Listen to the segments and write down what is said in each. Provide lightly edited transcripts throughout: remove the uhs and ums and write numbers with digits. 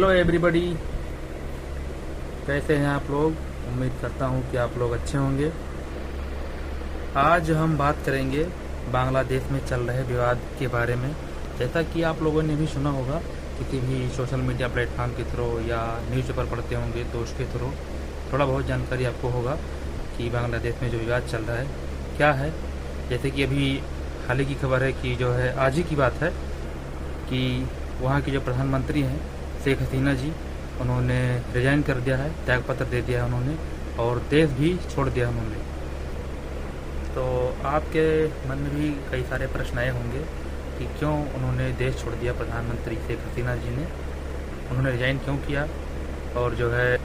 Hello everybody, कैसे हैं आप लोग। उम्मीद करता हूं कि आप लोग अच्छे होंगे। आज हम बात करेंगे बांग्लादेश में चल रहे विवाद के बारे में। जैसा कि आप लोगों ने भी सुना होगा, किसी भी सोशल मीडिया प्लेटफॉर्म के थ्रू या न्यूज़पेपर पढ़ते होंगे तो उसके थ्रू थोड़ा बहुत जानकारी आपको होगा कि बांग्लादेश में जो विवाद चल रहा है क्या है। जैसे कि अभी हाल ही की खबर है कि जो है आज ही की बात है कि वहाँ की जो प्रधानमंत्री हैं शेख हसीना जी, उन्होंने रिजाइन कर दिया है, त्यागपत्र दे दिया है उन्होंने, और देश भी छोड़ दिया उन्होंने। तो आपके मन में भी कई सारे प्रश्न आए होंगे कि क्यों उन्होंने देश छोड़ दिया। प्रधानमंत्री शेख हसीना जी ने उन्होंने रिजाइन क्यों किया, और जो है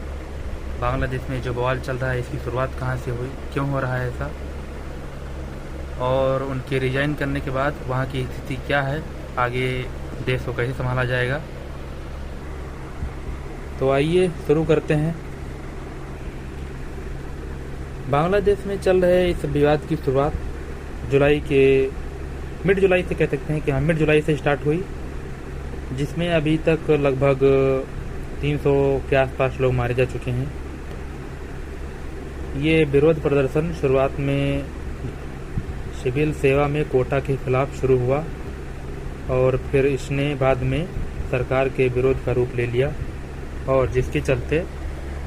बांग्लादेश में जो बवाल चल रहा है इसकी शुरुआत कहाँ से हुई, क्यों हो रहा है ऐसा, और उनके रिजाइन करने के बाद वहाँ की स्थिति क्या है, आगे देश को कैसे संभाला जाएगा। तो आइए शुरू करते हैं। बांग्लादेश में चल रहे इस विवाद की शुरुआत मिड जुलाई से कह सकते हैं कि मिड जुलाई से स्टार्ट हुई, जिसमें अभी तक लगभग 300 के आसपास लोग मारे जा चुके हैं। ये विरोध प्रदर्शन शुरुआत में सिविल सेवा में कोटा के खिलाफ शुरू हुआ और फिर इसने बाद में सरकार के विरोध का रूप ले लिया, और जिसके चलते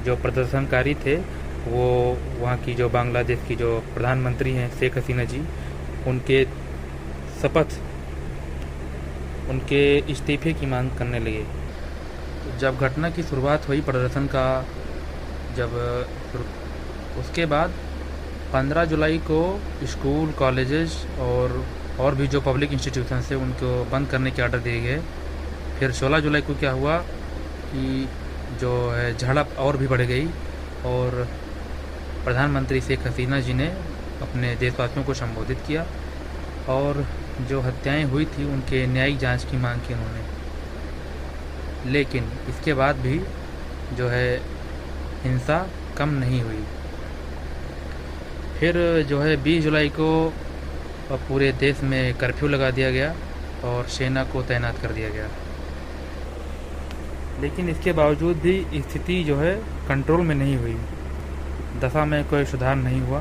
जो प्रदर्शनकारी थे वो वहाँ की जो बांग्लादेश की जो प्रधानमंत्री हैं शेख हसीना जी, उनके इस्तीफे की मांग करने लगे। जब घटना की शुरुआत हुई प्रदर्शन का, उसके बाद 15 जुलाई को स्कूल, कॉलेजेस और भी जो पब्लिक इंस्टीट्यूशन है उनको बंद करने के ऑर्डर दिए गए। फिर 16 जुलाई को क्या हुआ कि जो है झड़प और भी बढ़ गई, और प्रधानमंत्री शेख हसीना जी ने अपने देशवासियों को संबोधित किया और जो हत्याएं हुई थी उनके न्यायिक जांच की मांग की उन्होंने। लेकिन इसके बाद भी जो है हिंसा कम नहीं हुई। फिर जो है 20 जुलाई को पूरे देश में कर्फ्यू लगा दिया गया और सेना को तैनात कर दिया गया। लेकिन इसके बावजूद भी स्थिति जो है कंट्रोल में नहीं हुई, दशा में कोई सुधार नहीं हुआ।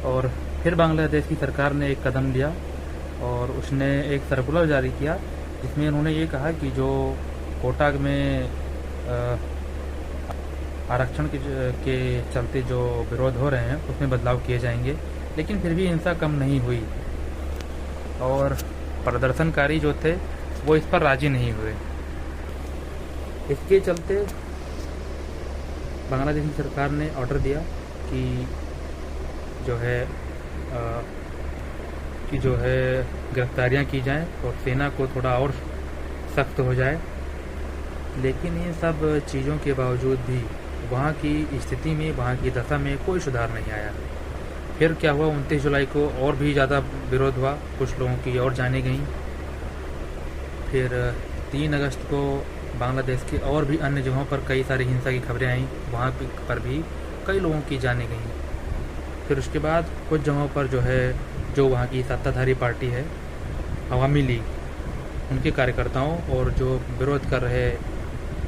और फिर बांग्लादेश की सरकार ने एक कदम लिया और उसने एक सर्कुलर जारी किया, जिसमें उन्होंने ये कहा कि जो कोटा में आरक्षण के चलते जो विरोध हो रहे हैं उसमें बदलाव किए जाएंगे। लेकिन फिर भी हिंसा कम नहीं हुई और प्रदर्शनकारी जो थे वो इस पर राजी नहीं हुए। इसके चलते बांग्लादेश की सरकार ने ऑर्डर दिया कि जो है गिरफ्तारियां की जाएं और सेना को थोड़ा और सख्त हो जाए। लेकिन इन सब चीज़ों के बावजूद भी वहाँ की स्थिति में, वहाँ की दशा में कोई सुधार नहीं आया। फिर क्या हुआ, 29 जुलाई को और भी ज़्यादा विरोध हुआ, कुछ लोगों की और जानें गईं। फिर 3 अगस्त को बांग्लादेश के और भी अन्य जगहों पर कई सारी हिंसा की खबरें आईं, वहाँ पर भी कई लोगों की जानें गईं। फिर उसके बाद कुछ जगहों पर जो वहाँ की सत्ताधारी पार्टी है अवामी लीग, उनके कार्यकर्ताओं और जो विरोध कर रहे,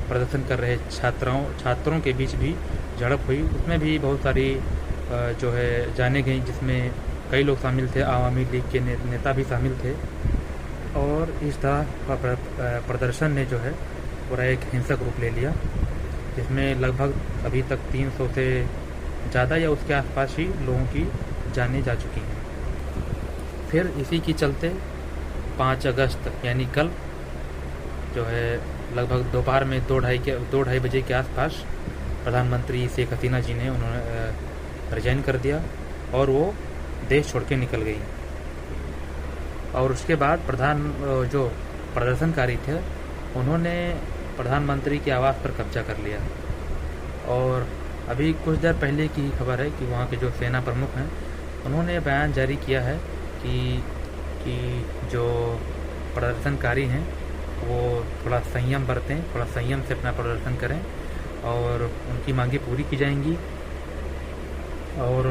प्रदर्शन कर रहे छात्रों के बीच भी झड़प हुई। उसमें भी बहुत सारी जो है जाने गई, जिसमें कई लोग शामिल थे, अवामी लीग के नेता भी शामिल थे। और इस तरह का प्रदर्शन ने जो है पूरा एक हिंसक रूप ले लिया, जिसमें लगभग अभी तक 300 से ज़्यादा या उसके आसपास ही लोगों की जानें जा चुकी हैं। फिर इसी के चलते 5 अगस्त यानी कल जो है लगभग दोपहर में 2-2:30 बजे के आसपास प्रधानमंत्री शेख हसीना जी ने उन्होंने रिजाइन कर दिया और वो देश छोड़ के निकल गई। और उसके बाद जो प्रदर्शनकारी थे उन्होंने प्रधानमंत्री के आवास पर कब्जा कर लिया। और अभी कुछ देर पहले की खबर है कि वहाँ के जो सेना प्रमुख हैं उन्होंने बयान जारी किया है कि जो प्रदर्शनकारी हैं वो थोड़ा संयम बरतें, थोड़ा संयम से अपना प्रदर्शन करें और उनकी मांगें पूरी की जाएंगी। और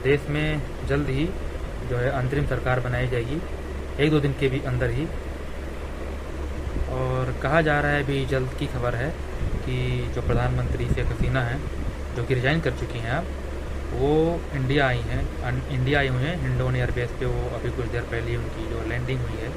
देश में जल्द ही जो है अंतरिम सरकार बनाई जाएगी, 1-2 दिन के भी अंदर ही। और कहा जा रहा है, अभी जल्द की खबर है कि जो प्रधानमंत्री शेख हसीना हैं, जो कि रिजाइन कर चुकी हैं अब, वो इंडिया आई हुई हैं हिंडोन एयरबेस पे। वो अभी कुछ देर पहले उनकी जो लैंडिंग हुई है